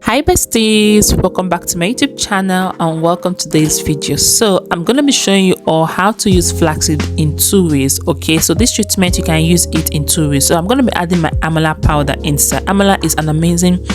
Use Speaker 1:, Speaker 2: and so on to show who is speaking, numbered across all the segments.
Speaker 1: Hi besties, welcome back to my YouTube channel and welcome to today's video. So I'm going to be showing you all how to use flaxseed in 2 ways. Okay, so this treatment you can use it in 2 ways. So I'm going to be adding my amala powder inside. Amala is an amazing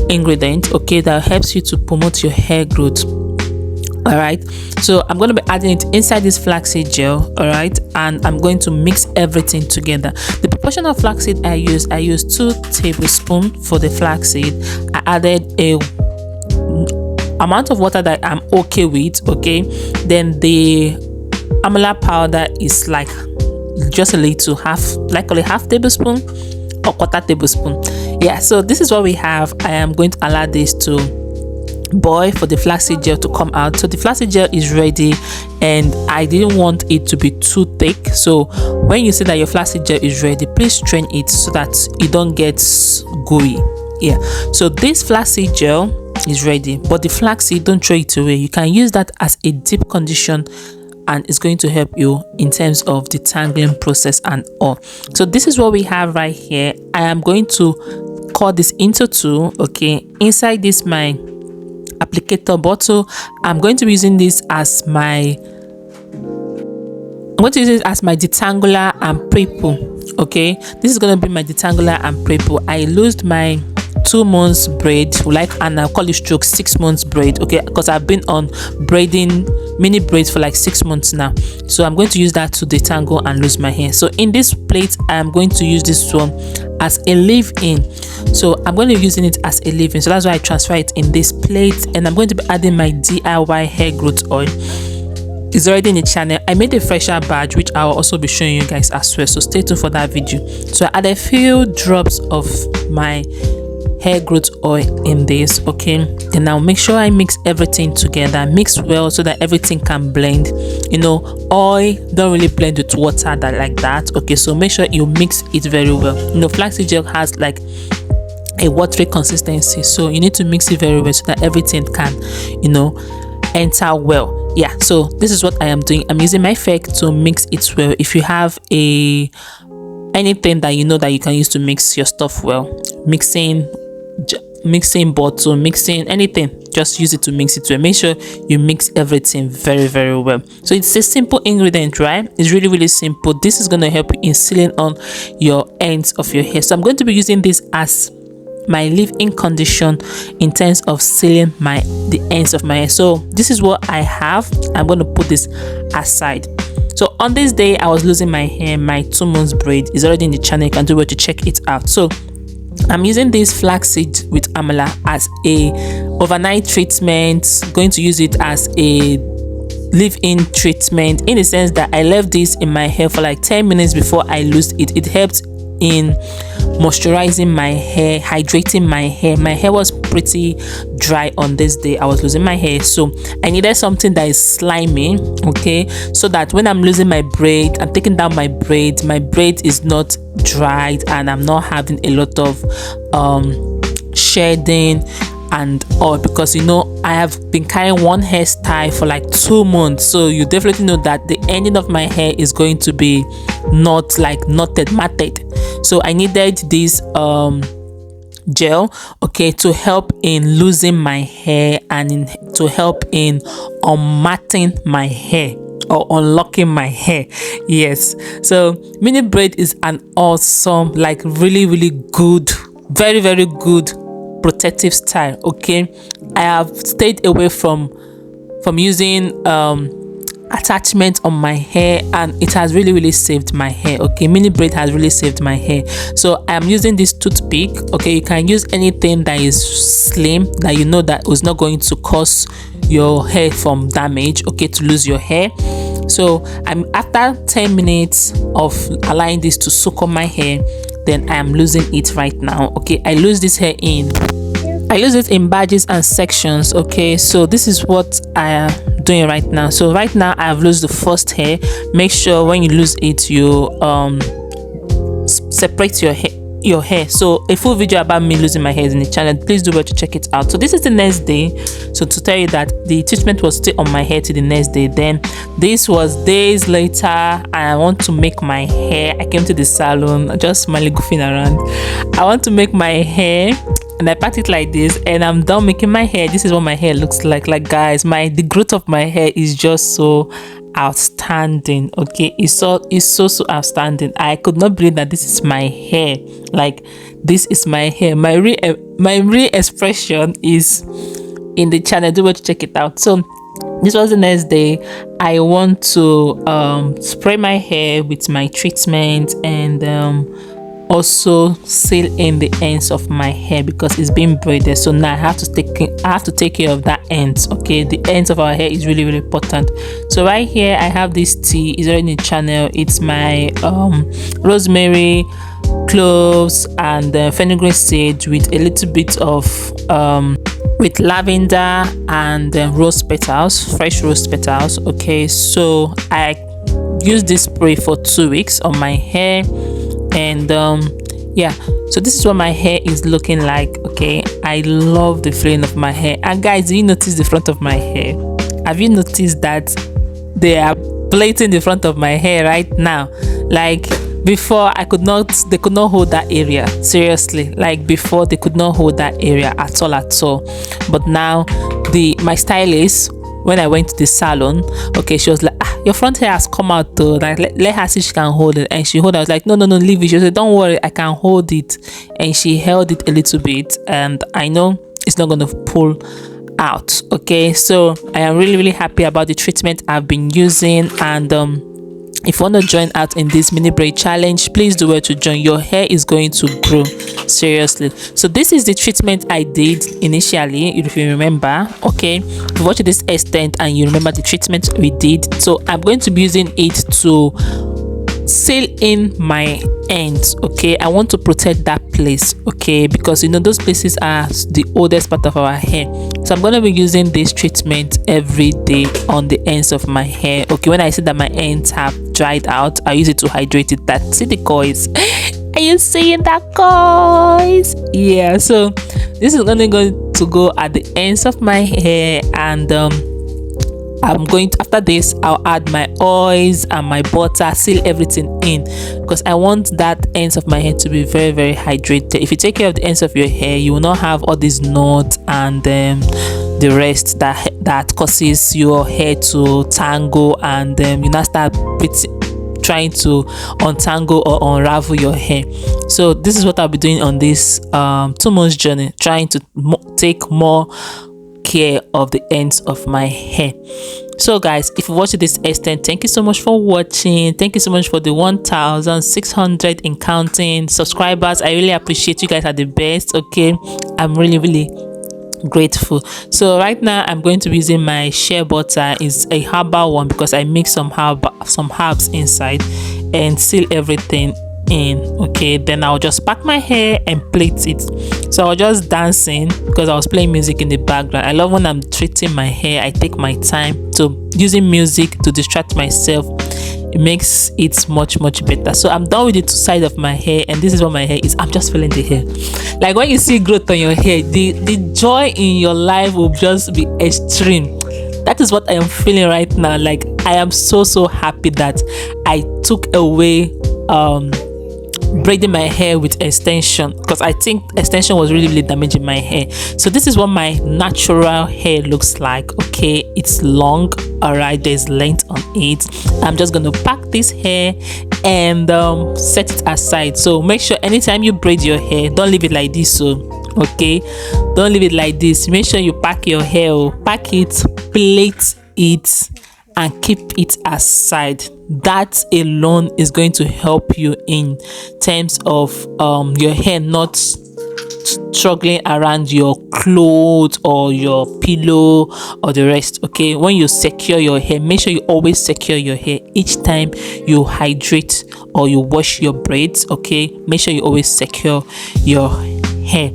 Speaker 1: ingredient, okay, that helps you to promote your hair growth. All right, so I'm going to be adding it inside this flaxseed gel. All right, and I'm going to mix everything together. The proportion of flaxseed I used 2 tablespoons for the flaxseed. I added a amount of water that I'm okay with. Okay, then the amala powder is like just a little, like a half tablespoon or quarter tablespoon. Yeah, so this is what we have. I am going to allow this to boil for the flaxseed gel to come out. So the flaxseed gel is ready and I didn't want it to be too thick. So when you see that your flaxseed gel is ready, please strain it so that it don't get gooey. Yeah, so this flaxseed gel is ready, but the flaxseed, don't throw it away. You can use that as a deep condition and it's going to help you in terms of the tangling process and all. So this is what we have right here. I am going to cut this into 2. Okay, inside this my applicator bottle, I'm going to be using this as my detangler and prepo. Okay, this is going to be my detangler and prepo. I loosed my 2 months braid, and I'll call it stroke 6 months braid. Okay, because I've been on braiding mini braids for like 6 months now, so I'm going to use that to detangle and lose my hair. So in this plate I'm going to use this one as a leave-in. So I'm going to be using it as a leave-in, so that's why I transfer it in this plate. And I'm going to be adding my DIY hair growth oil. It's already in the channel. I made a fresher batch which I will also be showing you guys as well, so stay tuned for that video. So I added a few drops of my hair growth oil in this. Okay, then I'll make sure I mix everything together, mix well so that everything can blend. You know, oil don't really blend with water like that. Okay, so make sure you mix it very well. You know, flaxseed gel has like a watery consistency, so you need to mix it very well so that everything can, you know, enter well. Yeah, so this is what I am doing. I'm using my fork to mix it well. If you have anything that you know that you can use to mix your stuff well, mixing bottle, mixing anything, just use it to mix it well. Make sure you mix everything very well. So it's a simple ingredient, right? It's really simple. This is going to help you in sealing on your ends of your hair. So I'm going to be using this as my leave-in condition in terms of sealing the ends of my hair. So this is what I have. I'm going to put this aside. So on this day I was losing my hair. My 2 months braid is already in the channel. You can do it to check it out. So I'm using this flaxseed with amala as a overnight treatment. Going to use it as a leave-in treatment in the sense that I left this in my hair for like 10 minutes before I loosed it. It helped in moisturizing my hair, hydrating my hair. My hair was pretty dry on this day. I was losing my hair, so I needed something that is slimy, okay, so that when I'm losing my braid and taking down my braid is not dried and I'm not having a lot of shedding and all, because you know I have been carrying one hairstyle for like 2 months. So you definitely know that the ending of my hair is going to be not like knotted, matted. So I needed this gel, okay, to help in losing my hair and to help in unmatting my hair or unlocking my hair. Yes, so mini braid is an awesome, like really good, very good protective style. Okay, I have stayed away from using attachment on my hair and it has really saved my hair. Okay, mini braid has really saved my hair. So I am using this toothpick. Okay, you can use anything that is slim that you know that is not going to cause your hair from damage, okay, to lose your hair. So I'm after 10 minutes of allowing this to soak on my hair, then I am losing it right now. Okay, I lose this hair I lose it in badges and sections. Okay, so this is what I am doing right now. So right now I have lost the first hair. Make sure when you lose it, you separate your hair. So a full video about me losing my hair is in the channel. Please do well to check it out. So this is the next day. So to tell you that the treatment was still on my hair till the next day. Then this was days later. I want to make my hair. I came to the salon, just smiling, goofing around. I want to make my hair, and I part it like this, and I'm done making my hair. This is what my hair looks like. Like, guys, the growth of my hair is just so outstanding. Okay, it's so outstanding. I could not believe that this is my hair. Like, this is my hair. My real expression is in the channel. Do want to check it out. So this was the next day. I want to spray my hair with my treatment, and also seal in the ends of my hair because it's been braided. So now I have to take care of that ends. Okay, the ends of our hair is really important. So right here I have this tea. It's already in the channel. It's my rosemary, cloves, and fenugreek seed with a little bit of with lavender and rose petals, fresh rose petals. Okay, so I use this spray for 2 weeks on my hair. And yeah, so this is what my hair is looking like. Okay, I love the feeling of my hair. And guys, do you notice the front of my hair? Have you noticed that they are plaiting the front of my hair right now? Like, before they could not hold that area. Seriously, like before they could not hold that area at all. But now my stylist, when I went to the salon, okay, she was like, your front hair has come out though, like let her see she can hold it. And she held it. I was like, no, leave it. She said, don't worry, I can hold it. And she held it a little bit, and I know it's not going to pull out. Okay, so I am really happy about the treatment I've been using. And if you want to join out in this mini braid challenge, please do well to join. Your hair is going to grow, seriously. So this is the treatment I did initially, if you remember. Okay, if you watch this extent and you remember the treatment we did, so I'm going to be using it to seal in my ends. Okay, I want to protect that place. Okay, because you know those places are the oldest part of our hair. So I'm going to be using this treatment every day on the ends of my hair. Okay, when I see that my ends have dried out, I use it to hydrate it. See the guys? Are you seeing that, guys? Yeah, so this is only going to go at the ends of my hair. And I'm going to, after this, I'll add my oils and my butter, seal everything in, because I want that ends of my hair to be very hydrated. If you take care of the ends of your hair, you will not have all these knots and the rest that causes your hair to tangle, and you now start trying to untangle or unravel your hair. So this is what I'll be doing on this 2 months journey, trying to take more care of the ends of my hair. So guys, if you watched this extent, thank you so much for watching. Thank you so much for the 1,600 and counting subscribers. I really appreciate you guys, are the best. Okay, I'm really grateful. So right now I'm going to be using my shea butter. It's a herbal one because I mix some herbs inside and seal everything in. Okay, then I'll just pack my hair and plait it. So I was just dancing because I was playing music in the background. I love when I'm treating my hair, I take my time. So using music to distract myself, it makes it much better. So I'm done with the 2 sides of my hair, and this is what my hair is. I'm just feeling the hair. Like when you see growth on your hair, the joy in your life will just be extreme. That is what I am feeling right now. Like I am so happy that I took away braiding my hair with extension, because I think extension was really damaging my hair. So this is what my natural hair looks like. Okay, it's long. All right, there's length on it. I'm just gonna pack this hair and set it aside. So make sure anytime you braid your hair, don't leave it like this. So okay, don't leave it like this. Make sure you pack your hair, pack it, plait it, and keep it aside. That alone is going to help you in terms of your hair not struggling around your clothes or your pillow or the rest. Okay, when you secure your hair, make sure you always secure your hair each time you hydrate or you wash your braids. Okay, make sure you always secure your hair.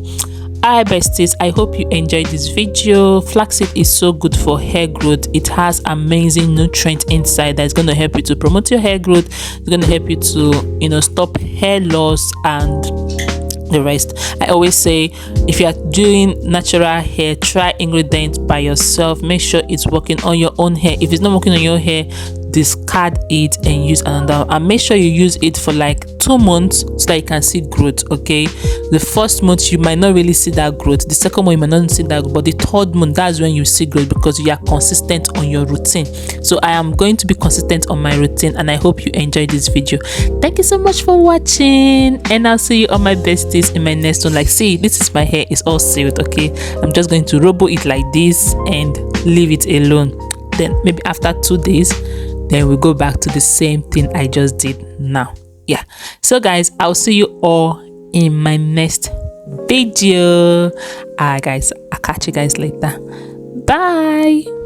Speaker 1: Alright besties, I hope you enjoyed this video. Flaxseed is so good for hair growth. It has amazing nutrient inside that's going to help you to promote your hair growth. It's going to help you to stop hair loss and the rest. I always say, if you are doing natural hair, try ingredients by yourself. Make sure it's working on your own hair. If it's not working on your hair, discard it and use another, and make sure you use it for like 2 months so that you can see growth. Okay, the first month you might not really see that growth, the second month you might not see that, but the third month, that's when you see growth because you are consistent on your routine. So I am going to be consistent on my routine, and I hope you enjoyed this video. Thank you so much for watching, and I'll see you on my besties in my next one. Like, see, this is my hair, it's all sealed. Okay, I'm just going to robo it like this and leave it alone. Then maybe after 2 days, then we go back to the same thing I just did now. Yeah, so guys, I'll see you all in my next video. Alright guys, I'll catch you guys later. Bye.